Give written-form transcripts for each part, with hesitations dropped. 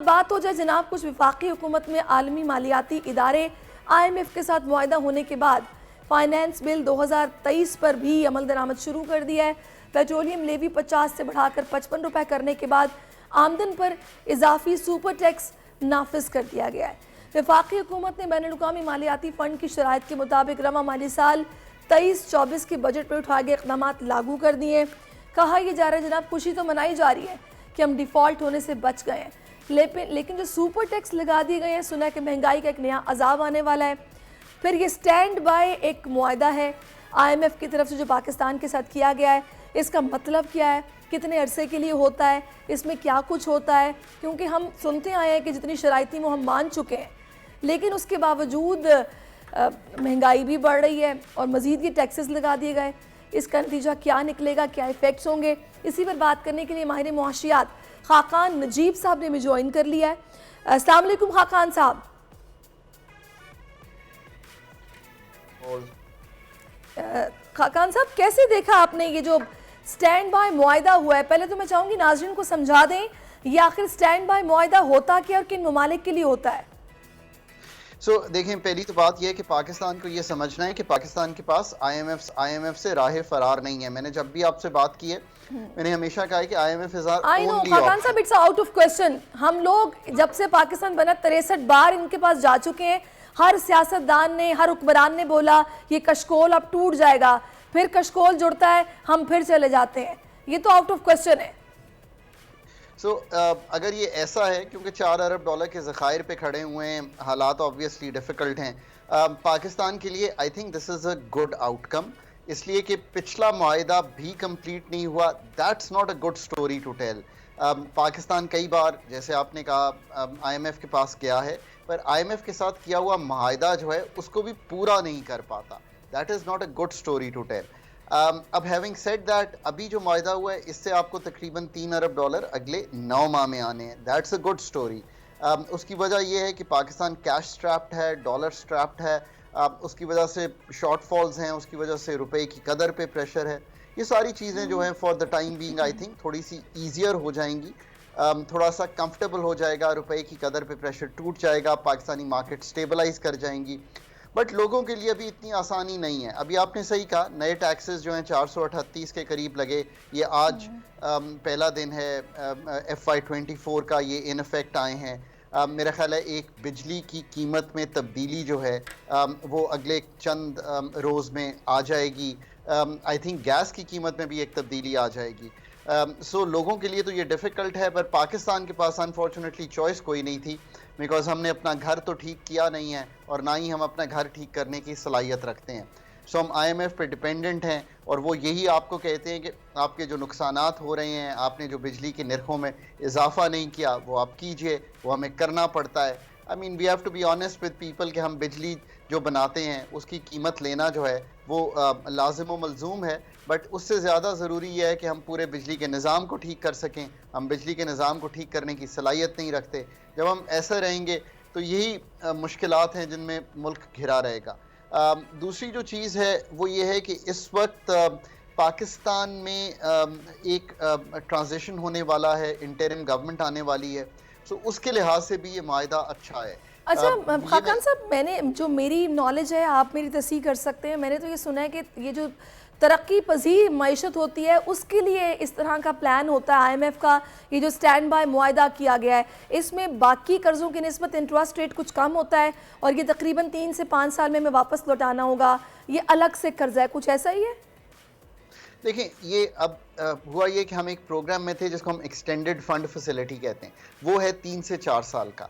बात हो जाए जनाब, कुछ वफाकी हुकूमत में आलमी मालियाती इदारे IMF के साथ मुआहदा होने के बाद फाइनेंस बिल 2023 पर भी अमल दरामद शुरू कर दिया है। पेट्रोलियम लेवी 50 से बढ़ाकर 55 रुपए करने के बाद आमदन पर इजाफी सुपर टैक्स नाफिज कर दिया गया है। वफाकी हुकूमत ने बैनुल-अक़वामी मालियाती फ़ंड की शराइत के मुताबिक रवा माली साल 23-24 के बजट में उठाए गए इक़दाम लागू कर दिए। कहा यह जा रहा है जनाब, खुशी तो मनाई जा रही है कि हम डिफ़ॉल्ट होने से बच गए हैं, लेकिन जो सुपर टैक्स लगा दिए गए हैं, सुना है कि महंगाई का एक नया अजाब आने वाला है। फिर ये स्टैंड बाय एक मुआहदा है IMF की तरफ से जो पाकिस्तान के साथ किया गया है, इसका मतलब क्या है, कितने अरसे के लिए होता है, इसमें क्या कुछ होता है? क्योंकि हम सुनते आए हैं कि जितनी शराइती वो हम मान चुके हैं, लेकिन उसके बावजूद महंगाई भी बढ़ रही है और मज़ीद ये टैक्सेस लगा दिए गए। इसका नतीजा क्या निकलेगा, क्या इफ़ेक्ट्स होंगे, इसी पर बात करने के लिए माहिर मुआशियात खाकान नजीब साहब ने हमें ज्वाइन कर लिया है। अस्सलाम वालेकुम खाकान साहब। खाकान साहब, कैसे देखा आपने ये जो स्टैंड बाय मुआहदा हुआ है? पहले तो मैं चाहूँगी नाज़रीन को समझा दें ये आखिर स्टैंड बाय मुआहदा होता क्या और किन ममालिक के लिए होता है? देखें, पहली तो बात यह है कि पाकिस्तान को यह समझना है कि पाकिस्तान के पास IMF से राह फरार नहीं है। मैंने जब भी आपसे बात की है, मैंने हमेशा कहा है कि IMF is our only option. Khaqan साहब, इट्स आउट ऑफ क्वेश्चन। हम लोग जब से पाकिस्तान बना 63 बार इनके पास जा चुके हैं। हर सियासतदान ने, हर हुक्मरान ने बोला ये कशकोल अब टूट जाएगा, फिर कशकोल जुड़ता है, हम फिर चले जाते हैं। ये तो आउट ऑफ क्वेश्चन है। अगर ये ऐसा है, क्योंकि $4 अरब के ज़खायर पे खड़े हुए हैं, हालात ऑब्वियसली डिफ़िकल्ट हैं पाकिस्तान के लिए। I think this is a good outcome, इसलिए कि पिछला मुआहदा भी कंप्लीट नहीं हुआ। That's not a good story to tell. Pakistan कई बार, जैसे आपने कहा, IMF के पास गया है, पर IMF के साथ किया हुआ मुआहदा जो है उसको भी पूरा नहीं कर पाता। That is not a good story to tell. अब हैविंग सेड दैट, अभी जो मुआहदा हुआ है इससे आपको तकरीबन $3 अरब अगले 9 माह में आने हैं। That's a good story. उसकी वजह यह है कि पाकिस्तान कैश स्ट्रैप्ड है, डॉलर स्ट्रैप्ड है, उसकी वजह से शॉर्टफॉल्स हैं, उसकी वजह से रुपए की कदर पे प्रेशर है। ये सारी चीज़ें जो हैं for the time being I think थोड़ी सी ईजियर हो जाएंगी, थोड़ा सा कंफर्टेबल हो जाएगा, रुपए की कदर पे प्रेशर टूट जाएगा, पाकिस्तानी मार्केट स्टेबलाइज कर जाएंगी। बट लोगों के लिए अभी इतनी आसानी नहीं है। अभी आपने सही कहा, नए टैक्सेस जो हैं 438 के करीब लगे। ये आज पहला दिन है FY24 का, ये इन इफेक्ट आए हैं। मेरा ख्याल है एक बिजली की कीमत में तब्दीली जो है वो अगले चंद रोज़ में आ जाएगी। आई थिंक गैस की कीमत में भी एक तब्दीली आ जाएगी। लोगों के लिए तो ये डिफ़िकल्ट है, पर पाकिस्तान के पास अनफॉर्चुनेटली चॉइस कोई नहीं थी, बिकॉज हमने अपना घर तो ठीक किया नहीं है और ना ही हम अपना घर ठीक करने की सलाहियत रखते हैं। हम IMF पे डिपेंडेंट हैं और वो यही आपको कहते हैं कि आपके जो नुकसानात हो रहे हैं, आपने जो बिजली के नरखों में इजाफा नहीं किया वो आप कीजिए, वो हमें करना पड़ता है। I mean we have to be honest with people कि हम बिजली जो बनाते हैं उसकी कीमत लेना जो है वो लाजिम व मलजूम है, बट उससे ज़्यादा ज़रूरी यह है कि हम पूरे बिजली के निज़ाम को ठीक कर सकें। हम बिजली के निज़ाम को ठीक करने की सलाहियत नहीं रखते। जब हम ऐसा रहेंगे तो यही मुश्किलात हैं जिनमें मुल्क घिरा रहेगा। दूसरी जो चीज़ है वो ये है कि इस वक्त पाकिस्तान में एक ट्रांजिशन होने वाला है, इंटरिम गवर्नमेंट आने वाली है, उसके लिहाज से भी ये मुआहदा अच्छा है। अच्छा खाकान साहब, मैंने जो मेरी नॉलेज है, आप मेरी तस्दीक कर सकते हैं, मैंने तो ये सुना है कि ये जो तरक्की पजीर मईशत होती है उसके लिए इस तरह का प्लान होता है IMF का। ये जो स्टैंड बाय मुआहदा किया गया है इसमें बाकी कर्ज़ों की निस्बत इंटरेस्ट रेट कुछ कम होता है और ये तकरीबन 3 से 5 साल में वापस लौटाना होगा, ये अलग से कर्जा है, कुछ ऐसा ही है? देखें, ये अब हुआ ये कि हम एक प्रोग्राम में थे जिसको हम एक्सटेंडेड फंड फैसिलिटी कहते हैं, वो है 3 से 4 साल का।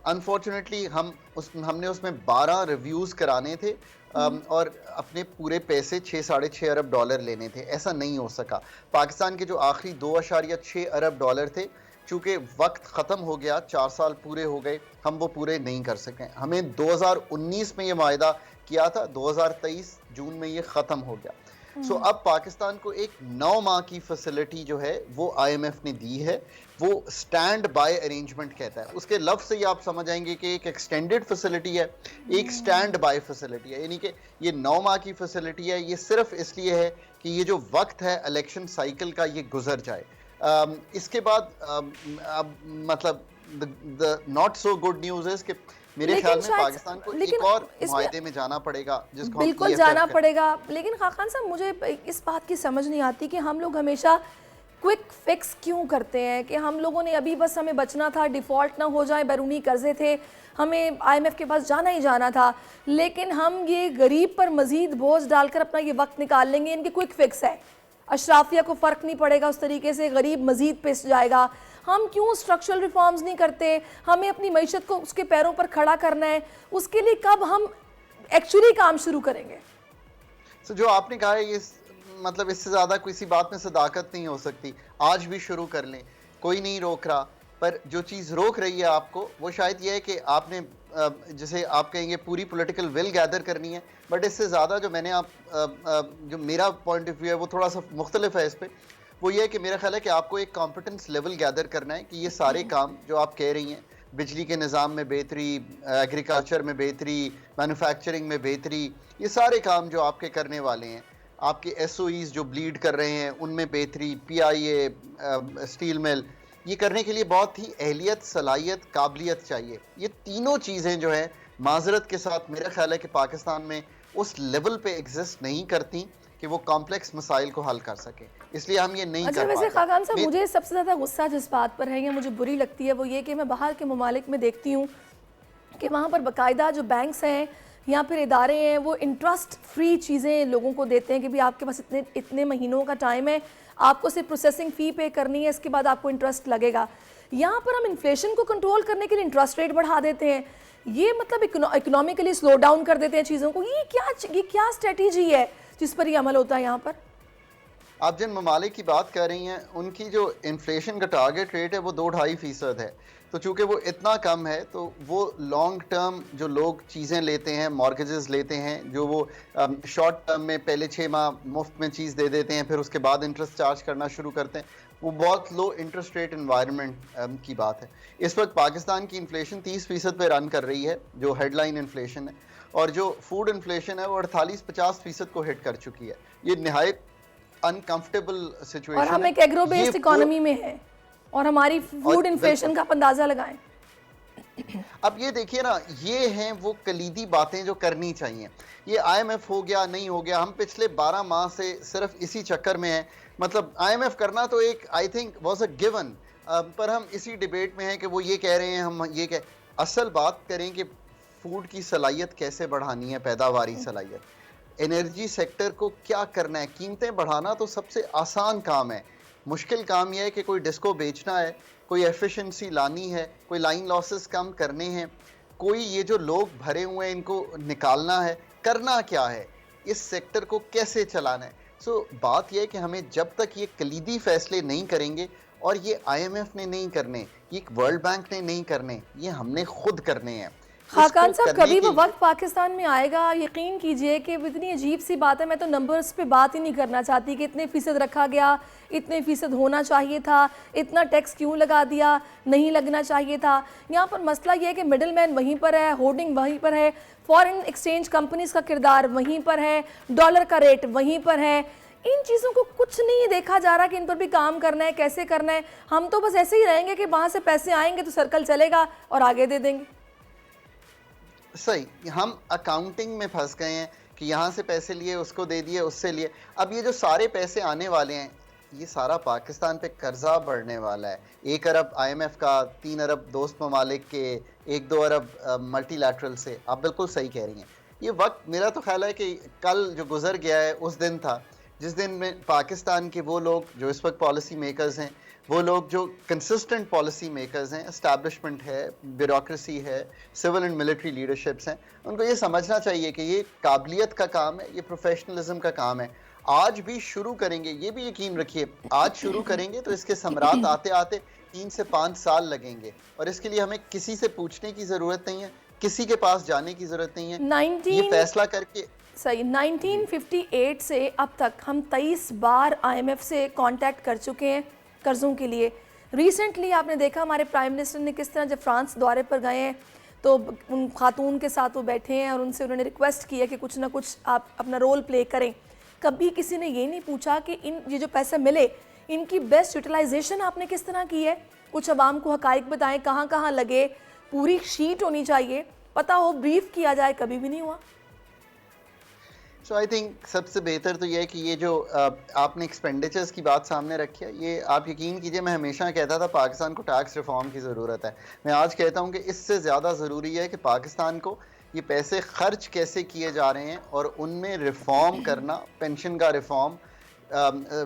अनफॉर्चुनेटली हमने उसमें 12 रिव्यूज़ कराने थे और अपने पूरे पैसे 6-6.5 अरब डॉलर लेने थे। ऐसा नहीं हो सका। पाकिस्तान के जो आखिरी 2.6 अरब डॉलर थे, चूँकि वक्त ख़त्म हो गया, 4 साल पूरे हो गए, हम वो पूरे नहीं कर सके। हमें 2019 में ये मुआहदा किया था, 2023 जून में ये ख़त्म हो गया। अब पाकिस्तान को एक 9 माह की फैसिलिटी जो है वो IMF ने दी है, वो स्टैंड बाय अरेंजमेंट कहता है। उसके लफ्ज़ से ही आप समझ आएंगे कि एक एक्सटेंडेड फैसिलिटी है, एक स्टैंड बाय फैसिलिटी है, यानी कि ये 9 माह की फैसिलिटी है। ये सिर्फ इसलिए है कि ये जो वक्त है इलेक्शन साइकिल का ये गुजर जाए। इसके बाद अब मतलब the not so good news is कि मेरे लेकिन ख्याल में शायद पाकिस्तान को लेकिन एक और इसमें मुआहदे में जाना पड़ेगा जिसको हम बिल्कुल EFF जाना कहते हैं। पड़ेगा। लेकिन खान साहब, मुझे इस बात की समझ नहीं आती कि हम लोग हमेशा क्विक फिक्स क्यों करते हैं, कि हम लोगों ने अभी बस हमें बचना था, डिफ़ॉल्ट ना हो जाए, बैरूनी कर्जे थे, हमें IMF के पास जाना ही जाना था, लेकिन हम ये गरीब पर मज़ीद बोझ डालकर अपना ये वक्त निकाल लेंगे। इनकी क्विक फिक्स है, अशराफिया को फ़र्क नहीं पड़ेगा उस तरीके से, गरीब मज़ीद पिस जाएगा। हम क्यों स्ट्रक्चरल रिफॉर्म्स नहीं करते? हमें अपनी मईशत को उसके पैरों पर खड़ा करना है, उसके लिए कब हम एक्चुअली काम शुरू करेंगे? तो जो आपने कहा है ये मतलब इससे ज़्यादा किसी बात में सदाकत नहीं हो सकती। आज भी शुरू कर लें, कोई नहीं रोक रहा, पर जो चीज़ रोक रही है आपको वो शायद ये है कि आपने जैसे आप कहेंगे पूरी पॉलिटिकल विल गैदर करनी है, बट इससे ज़्यादा जो मैंने जो मेरा पॉइंट ऑफ व्यू है वो थोड़ा सा मुख्तलिफ है इस पर। वो ये है कि मेरा ख्याल है कि आपको एक कॉम्पिटेंस लेवल गैदर करना है कि ये सारे काम जो आप कह रही हैं, बिजली के निज़ाम में बेहतरी, एग्रीकल्चर में बेहतरी, मैन्युफैक्चरिंग में बेहतरी, ये सारे काम जो आपके करने वाले हैं, आपके SOEs जो ब्लीड कर रहे हैं उनमें बेहतरी, PIA, स्टील मिल, ये करने के लिए बहुत ही अहलियत, सलाहियत, काबिलियत चाहिए। ये तीनों चीज़ें जो हैं माजरत के साथ मेरा ख्याल है कि पाकिस्तान में उस लेवल पे एग्जिस्ट नहीं करती कि वो कॉम्प्लेक्स मसाइल को हल कर सके, इसलिए हम ये नहीं अच्छा, कर वैसे पाते। खाकान साहब, मुझे सबसे ज़्यादा गुस्सा जिस बात पर है या मुझे बुरी लगती है वो ये कि मैं बाहर के ममालिक में देखती हूँ कि वहाँ पर बाकायदा जो बैंक्स हैं या फिर इदारे हैं वो इंटरेस्ट फ्री चीज़ें लोगों को देते हैं कि भी आपके पास इतने इतने महीनों का टाइम है, आपको सिर्फ प्रोसेसिंग फ़ी पे करनी है, इसके बाद आपको इंटरेस्ट लगेगा। यहाँ पर हम इन्फ्लेशन को कंट्रोल करने के लिए इंटरेस्ट रेट बढ़ा देते हैं, ये मतलब इकोनॉमिकली स्लो डाउन कर देते हैं चीज़ों को। ये क्या स्ट्रेटजी है जिस पर ये अमल होता है यहाँ पर? आप जिन ममालिक की बात कर रही हैं उनकी जो इन्फ्लेशन का टारगेट रेट है वो 2-2.5% है, तो चूंकि वो इतना कम है तो वो लॉन्ग टर्म जो लोग चीज़ें लेते हैं, मॉर्गेजेस लेते हैं, जो वो शॉर्ट टर्म में पहले 6 माह मुफ्त में चीज़ दे देते हैं फिर उसके बाद इंटरेस्ट चार्ज करना शुरू करते हैं, वो बहुत लो इंटरेस्ट रेट इन्वायरमेंट की बात है। इस वक्त पाकिस्तान की इन्फ्लेशन 30% पे रन कर रही है जो हेडलाइन इन्फ्लेशन है, और जो फूड इन्फ्लेशन है वो 48-50% को हिट कर चुकी है। ये निहायत अनकंफर्टेबल सिचुएशन और हम है। एक एग्रो बेस्ड इकोनॉमी में है और हमारी फूड इन्फ्लेशन का आप अंदाजा लगाएं। अब ये देखिए ना, ये हैं वो कलीदी बातें जो करनी चाहिए। ये IMF हो गया नहीं हो गया, हम पिछले 12 माह से सिर्फ इसी चक्कर में हैं। मतलब IMF करना तो एक I think was a given, पर हम इसी डिबेट में हैं कि वो ये कह रहे हैं, हम ये कह। असल बात करें कि फूड की सलाहियत कैसे बढ़ानी है, पैदावारी सलाहियत, एनर्जी सेक्टर को क्या करना है। कीमतें बढ़ाना तो सबसे आसान काम है, मुश्किल काम यह है कि कोई डिस्को बेचना है, कोई एफिशिएंसी लानी है, कोई लाइन लॉसेस कम करने हैं, कोई ये जो लोग भरे हुए हैं इनको निकालना है, करना क्या है, इस सेक्टर को कैसे चलाना है। सो बात यह है कि हमें जब तक ये कलीदी फैसले नहीं करेंगे, और ये IMF ने नहीं करने, ये वर्ल्ड बैंक ने नहीं करने, ये हमने खुद करने हैं। खाकान साहब, कभी वो वक्त पाकिस्तान में आएगा, यकीन कीजिए कि इतनी अजीब सी बात है, मैं तो नंबर्स पे बात ही नहीं करना चाहती कि इतने फ़ीसद रखा गया, इतने फ़ीसद होना चाहिए था, इतना टैक्स क्यों लगा दिया, नहीं लगना चाहिए था। यहाँ पर मसला ये है कि मिडल मैन वहीं पर है, होर्डिंग वहीं पर है, फॉरेन एक्सचेंज कंपनीज का किरदार वहीं पर है, डॉलर का रेट वहीं पर है। इन चीज़ों को कुछ नहीं देखा जा रहा कि इन पर भी काम करना है, कैसे करना है। हम तो बस ऐसे ही रहेंगे कि वहाँ से पैसे आएंगे तो सर्कल चलेगा और आगे दे देंगे। सही, हम अकाउंटिंग में फंस गए हैं कि यहाँ से पैसे लिए, उसको दे दिए, उससे लिए। अब ये जो सारे पैसे आने वाले हैं, ये सारा पाकिस्तान पे कर्जा बढ़ने वाला है। 1 अरब IMF का, 3 अरब दोस्त ममालिक के, 1-2 अरब मल्टीलैटरल से। आप बिल्कुल सही कह रही हैं। ये वक्त मेरा तो ख्याल है कि कल जो गुजर गया है उस दिन था जिस दिन में पाकिस्तान के वो लोग जो इस वक्त पॉलिसी मेकर्स हैं, वो लोग जो कंसिस्टेंट पॉलिसी मेकर्स हैं, एस्टैब्लिशमेंट है, ब्यूरोक्रेसी है, सिविल एंड मिलिट्री लीडरशिप्स हैं, उनको ये समझना चाहिए कि ये काबिलियत का काम है, ये प्रोफेशनलिज्म का काम है। आज भी शुरू करेंगे, ये भी यकीन रखिए, आज शुरू करेंगे तो इसके समरात आते आते 3 से 5 साल लगेंगे, और इसके लिए हमें किसी से पूछने की ज़रूरत नहीं है, किसी के पास जाने की ज़रूरत नहीं है। ये फैसला करके सही 1958 से अब तक हम 23 बार IMF से कांटेक्ट कर चुके हैं कर्ज़ों के लिए। रिसेंटली आपने देखा हमारे प्राइम मिनिस्टर ने किस तरह जब फ्रांस दौरे पर गए हैं तो उन खातून के साथ वो बैठे हैं और उनसे उन्होंने रिक्वेस्ट की है कि कुछ ना कुछ आप अपना रोल प्ले करें। कभी किसी ने ये नहीं पूछा कि ये जो पैसे मिले इनकी बेस्ट यूटिलाइजेशन आपने किस तरह की है, कुछ अवाम को हकाइक बताएं, कहाँ कहाँ लगे, पूरी शीट होनी चाहिए, पता हो, ब्रीफ किया जाए, कभी भी नहीं हुआ। सो आई थिंक सबसे बेहतर तो ये है कि ये जो आपने एक्सपेंडिचर्स की बात सामने रखी है, ये आप यकीन कीजिए, मैं हमेशा कहता था पाकिस्तान को टैक्स रिफॉर्म की ज़रूरत है। मैं आज कहता हूँ कि इससे ज़्यादा ज़रूरी है कि पाकिस्तान को ये पैसे खर्च कैसे किए जा रहे हैं और उनमें रिफॉर्म करना, पेंशन का रिफॉर्म,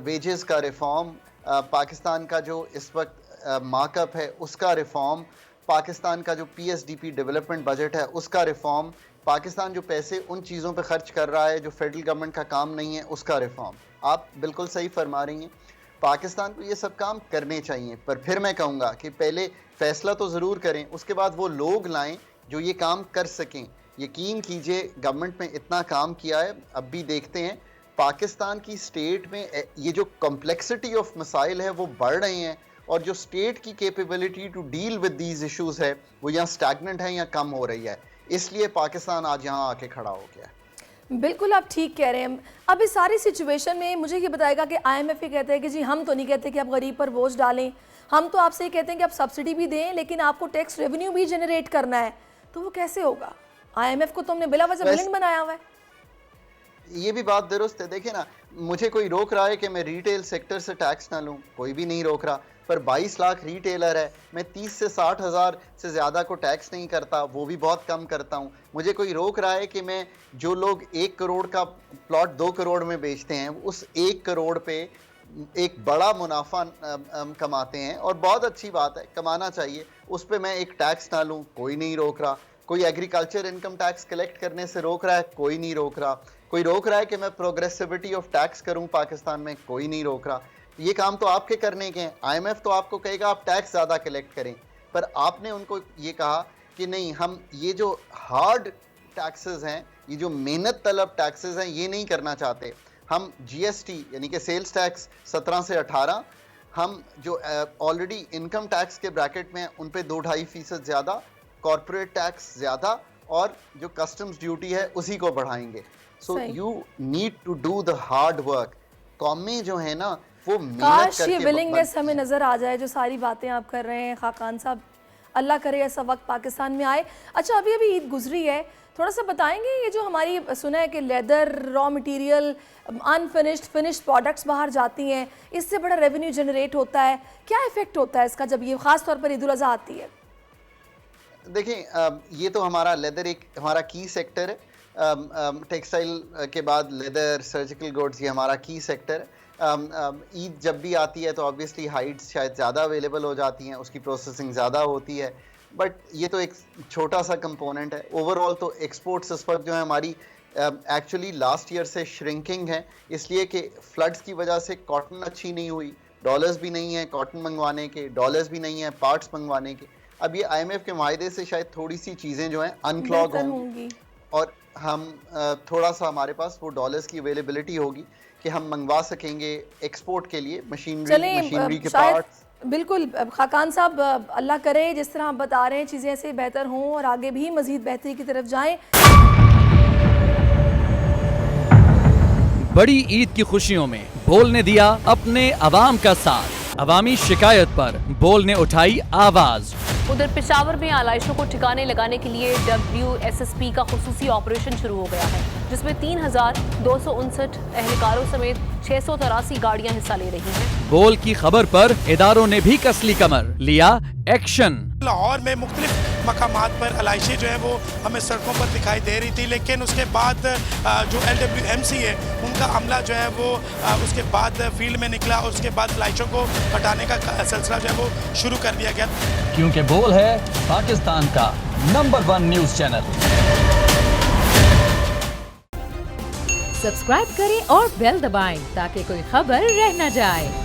वेजेस का रिफॉर्म, पाकिस्तान का जो इस वक्त मार्कअप है उसका रिफॉर्म, पाकिस्तान का जो पीएसडीपी डेवलपमेंट बजट है उसका रिफॉर्म, पाकिस्तान जो पैसे उन चीज़ों पे खर्च कर रहा है जो फेडरल गवर्नमेंट का काम नहीं है उसका रिफॉर्म। आप बिल्कुल सही फरमा रही हैं, पाकिस्तान को ये सब काम करने चाहिए, पर फिर मैं कहूँगा कि पहले फैसला तो ज़रूर करें, उसके बाद वो लोग लाएं जो ये काम कर सकें। यकीन कीजिए गवर्नमेंट में इतना काम किया है, अब भी देखते हैं पाकिस्तान की स्टेट में ये जो कॉम्प्लेक्सिटी ऑफ मसाइल है वो बढ़ रहे हैं और जो स्टेट की capability to deal with these issues है वो यहाँ स्टैग्नेंट है या कम हो रही है, इसलिए पाकिस्तान आज यहाँ आके खड़ा हो गया है। बिल्कुल आप ठीक कह रहे हैं। अब इस सारी सिचुएशन में मुझे ये बताएगा कि आईएमएफ ये कहते हैं कि जी हम तो नहीं कहते कि आप गरीब पर बोझ डालें, हम तो आपसे ये कहते हैं कि आप सब्सिडी भी दें लेकिन आपको टैक्स रेवेन्यू भी जनरेट करना है, तो वो कैसे होगा? आईएमएफ को तो हमने बिला वजह विलन बनाया हुआ है। ये भी बात दुरुस्त है। देखिए ना, मुझे कोई रोक रहा है कि मैं रिटेल सेक्टर से टैक्स ना लूं, कोई भी नहीं रोक रहा, पर 22 लाख रिटेलर है, मैं 30 से 60 हज़ार से ज़्यादा को टैक्स नहीं करता, वो भी बहुत कम करता हूँ। मुझे कोई रोक रहा है कि मैं, जो लोग 1 करोड़ का प्लॉट 2 करोड़ में बेचते हैं, उस 1 करोड़ पे एक बड़ा मुनाफा कमाते हैं और बहुत अच्छी बात है, कमाना चाहिए, उस पर मैं एक टैक्स ना लूँ, कोई नहीं रोक रहा। कोई एग्रीकल्चर इनकम टैक्स कलेक्ट करने से रोक रहा है, कोई नहीं रोक रहा। कोई रोक रहा है कि मैं प्रोग्रेसिविटी ऑफ टैक्स करूं पाकिस्तान में, कोई नहीं रोक रहा। ये काम तो आपके करने के हैं। आईएमएफ तो आपको कहेगा आप टैक्स ज़्यादा कलेक्ट करें, पर आपने उनको ये कहा कि नहीं, हम ये जो हार्ड टैक्सेस हैं, ये जो मेहनत तलब टैक्सेस हैं, ये नहीं करना चाहते। हम जीएसटी यानी कि सेल्स टैक्स 17 से 18, हम जो ऑलरेडी इनकम टैक्स के ब्रैकेट में हैं उन पे 2-2.5% ज़्यादा, कॉर्पोरेट टैक्स ज़्यादा, और जो कस्टम्स ड्यूटी है उसी को बढ़ाएंगे। So you need to do the hard work. कौमें जो है ना वो काश ये विलिंगनेस हमें नज़र आ जाए, जो सारी बातें आप कर रहे हैं खाकान साहब, अल्लाह करे ऐसा वक्त पाकिस्तान में आए। अच्छा, अभी अभी ईद गुजरी है, थोड़ा सा बताएंगे, ये जो हमारी सुना है कि leather, raw material, unfinished, finished products बाहर जाती हैं, इससे बड़ा रेवेन्यू जनरेट होता है, क्या इफेक्ट होता है इसका जब ये ख़ास तौर पर ईद उल अज़हा आती है? देखें, ये तो हमारा लेदर एक हमारा की सेक्टर है, टेक्सटाइल के बाद लेदर, सर्जिकल गुड्स, ये हमारा की सेक्टर है। ईद जब भी आती है तो ऑब्वियसली हाइड्स शायद ज़्यादा अवेलेबल हो जाती हैं, उसकी प्रोसेसिंग ज़्यादा होती है, बट ये तो एक छोटा सा कंपोनेंट है। ओवरऑल तो एक्सपोर्ट्स इस वक्त जो है हमारी एक्चुअली लास्ट ईयर से श्रिंकिंग है, इसलिए कि फ्लड्स की वजह से कॉटन अच्छी नहीं हुई, डॉलर्स भी नहीं है कॉटन मंगवाने के, डॉलर्स भी नहीं है पार्ट्स मंगवाने के। अब ये आईएमएफ के मायदे से शायद थोड़ी सी चीज़ें जो हैं अनक्लॉग होंगी और हम थोड़ा सा हमारे पास वो डॉलर्स की अवेलेबिलिटी होगी कि हम मंगवा सकेंगे एक्सपोर्ट के लिए मशीनरी के पार्ट्स। बिल्कुल खाकान साहब, अल्लाह करे जिस तरह आप बता रहे हैं चीज़ें ऐसे बेहतर हों और आगे भी मज़ीद बेहतरी की तरफ जाएं। बड़ी ईद की खुशियों में बोल ने दिया अपने अवाम का साथ, अवामी शिकायत पर बोल ने उठाई आवाज। उधर पेशावर में आलाइशों को ठिकाने लगाने के लिए WSSP का खुसूसी ऑपरेशन शुरू हो गया है, जिसमें 3259 एहलकारों समेत 683 गाड़ियां हिस्सा ले रही हैं। बोल की खबर पर इदारों ने भी कसली कमर, लिया एक्शन। लाहौर में मुख्तलिफ मकामात पर आलाइशें जो है वो हमें सड़कों पर दिखाई दे रही थी, लेकिन उसके बाद जो LWMC है उनका अमला जो है वो उसके बाद फील्ड में निकला और उसके बाद आलाइशों को हटाने का सिलसिला जो है वो शुरू कर दिया गया, क्योंकि बोल है पाकिस्तान का नंबर 1 न्यूज़ चैनल। सब्सक्राइब करें और बेल दबाएं ताकि कोई खबर रह न जाए।